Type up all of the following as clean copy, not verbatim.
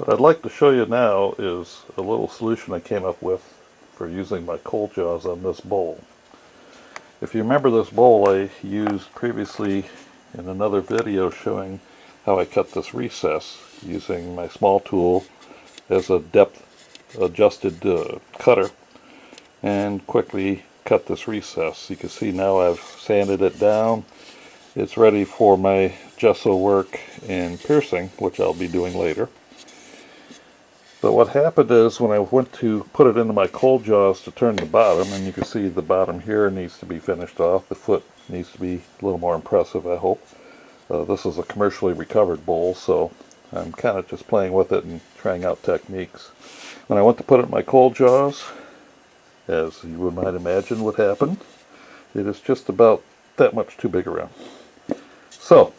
What I'd like to show you now is a little solution I came up with for using my cold jaws on this bowl. If you remember this bowl I used previously in another video showing how I cut this recess using my small tool as a depth adjusted cutter and quickly cut this recess. You can see now I've sanded it down. It's ready for my gesso work and piercing, which I'll be doing later. But what happened is when I went to put it into my cold jaws to turn the bottom, and you can see the bottom here needs to be finished off. The foot needs to be a little more impressive, I hope. This is a commercially recovered bowl, so I'm kind of just playing with it and trying out techniques. When I went to put it in my cold jaws, as you might imagine would happen, it is just about that much too big around. So,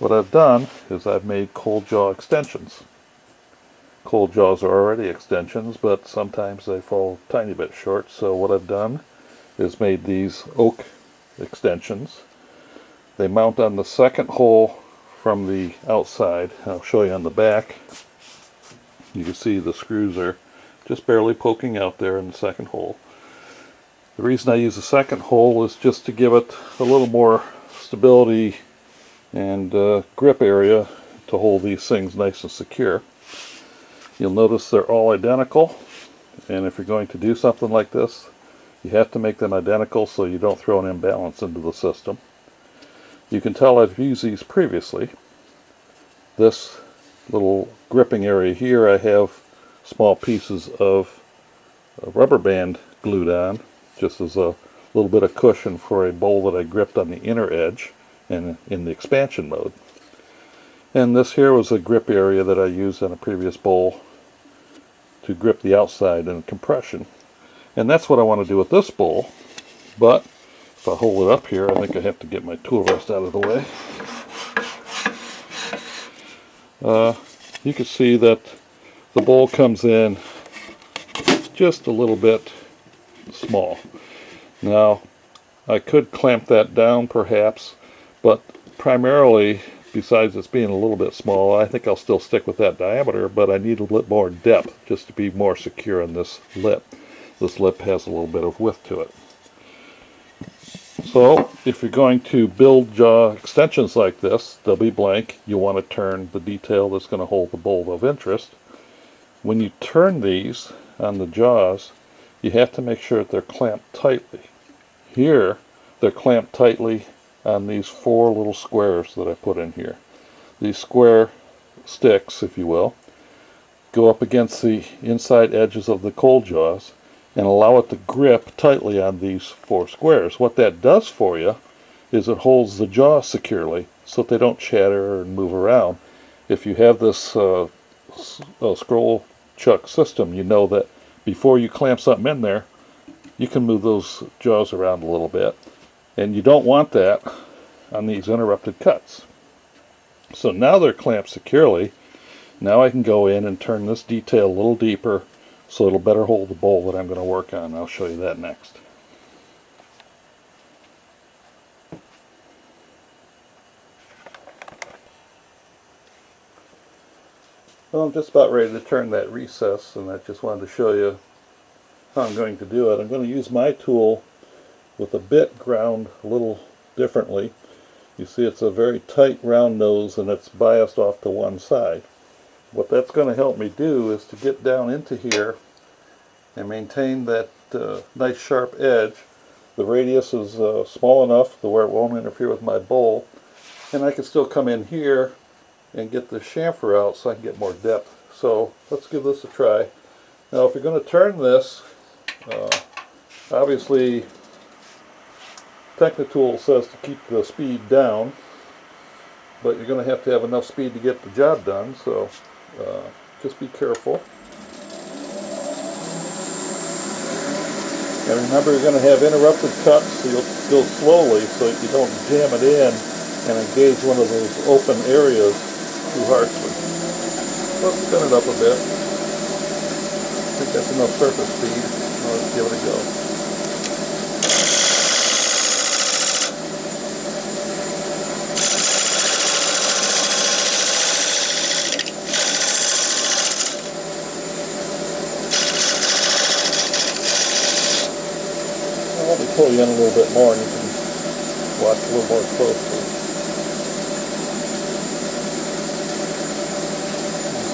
what I've done is I've made cold jaw extensions. Cold jaws are already extensions, but sometimes they fall a tiny bit short, so what I've done is made these oak extensions. They mount on the second hole from the outside. I'll show you on the back. You can see the screws are just barely poking out there in the second hole. The reason I use the second hole is just to give it a little more stability and grip area to hold these things nice and secure. You'll notice they're all identical, and if you're going to do something like this, you have to make them identical so you don't throw an imbalance into the system. You can tell I've used these previously. This little gripping area here, I have small pieces of rubber band glued on, just as a little bit of cushion for a bowl that I gripped on the inner edge and in the expansion mode. And this here was a grip area that I used on a previous bowl to grip the outside in compression. And that's what I want to do with this bowl, but if I hold it up here, I think I have to get my tool rest out of the way. You can see that the bowl comes in just a little bit small. Now, I could clamp that down perhaps, but primarily, besides it's being a little bit small, I think I'll still stick with that diameter, but I need a little more depth just to be more secure on this lip. This lip has a little bit of width to it. So, if you're going to build jaw extensions like this, they'll be blank. You want to turn the detail that's going to hold the bowl of interest. When you turn these on the jaws, you have to make sure that they're clamped tightly. Here, they're clamped tightly on these four little squares that I put in here. These square sticks, if you will, go up against the inside edges of the cold jaws and allow it to grip tightly on these four squares. What that does for you is it holds the jaw securely so that they don't chatter and move around. If you have this scroll chuck system, you know that before you clamp something in there, you can move those jaws around a little bit. And you don't want that on these interrupted cuts. So now they're clamped securely. Now I can go in and turn this detail a little deeper so it'll better hold the bowl that I'm going to work on. I'll show you that next. Well, I'm just about ready to turn that recess, and I just wanted to show you how I'm going to do it. I'm going to use my tool with a bit ground a little differently. You see it's a very tight round nose and it's biased off to one side. What that's going to help me do is to get down into here and maintain that nice sharp edge. The radius is small enough to where it won't interfere with my bowl, and I can still come in here and get the chamfer out so I can get more depth. So let's give this a try. Now if you're going to turn this, obviously Technitool says to keep the speed down, but you're going to have enough speed to get the job done, so just be careful. And remember, you're going to have interrupted cuts, so you'll go slowly so you don't jam it in and engage one of those open areas too harshly. Let's spin it up a bit. I think that's enough surface speed. Now let's give it a go. Let me pull you in a little bit more and you can watch a little more closely.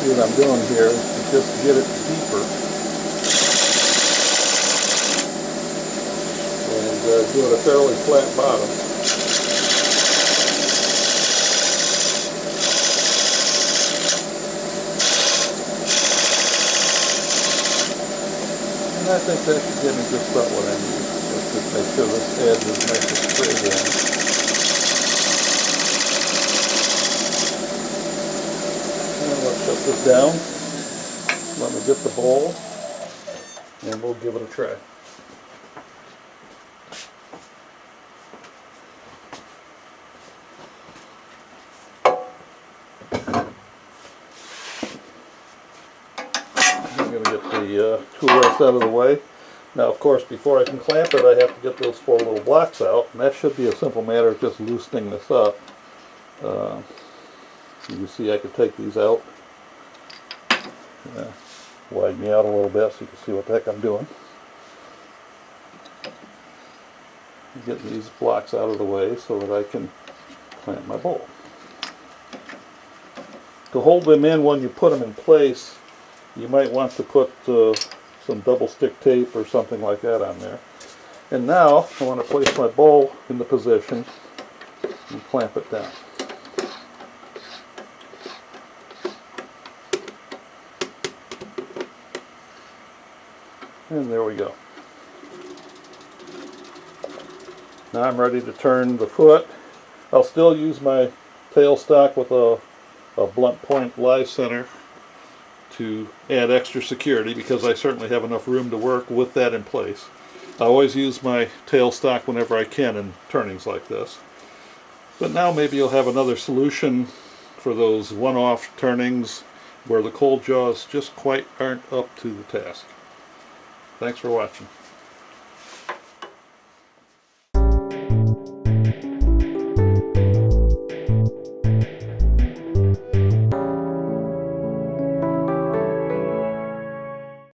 See what I'm doing here is to just get it deeper and do it a fairly flat bottom. And I think that should give me just about what I need. Let's just make sure this edge is nice and straight in. And let's shut this down. Let me get the bowl and we'll give it a try. I'm going to get the tool rest out of the way. Now, of course, before I can clamp it, I have to get those 4 little blocks out, and that should be a simple matter of just loosening this up. You can see I could take these out, widen me out a little bit so you can see what the heck I'm doing. Get these blocks out of the way so that I can clamp my bowl. To hold them in when you put them in place, you might want to put some double stick tape or something like that on there. And now I want to place my bowl in the position and clamp it down. And there we go. Now I'm ready to turn the foot. I'll still use my tailstock with a blunt point live center to add extra security because I certainly have enough room to work with that in place. I always use my tailstock whenever I can in turnings like this. But now maybe you'll have another solution for those one-off turnings where the cold jaws just quite aren't up to the task. Thanks for watching.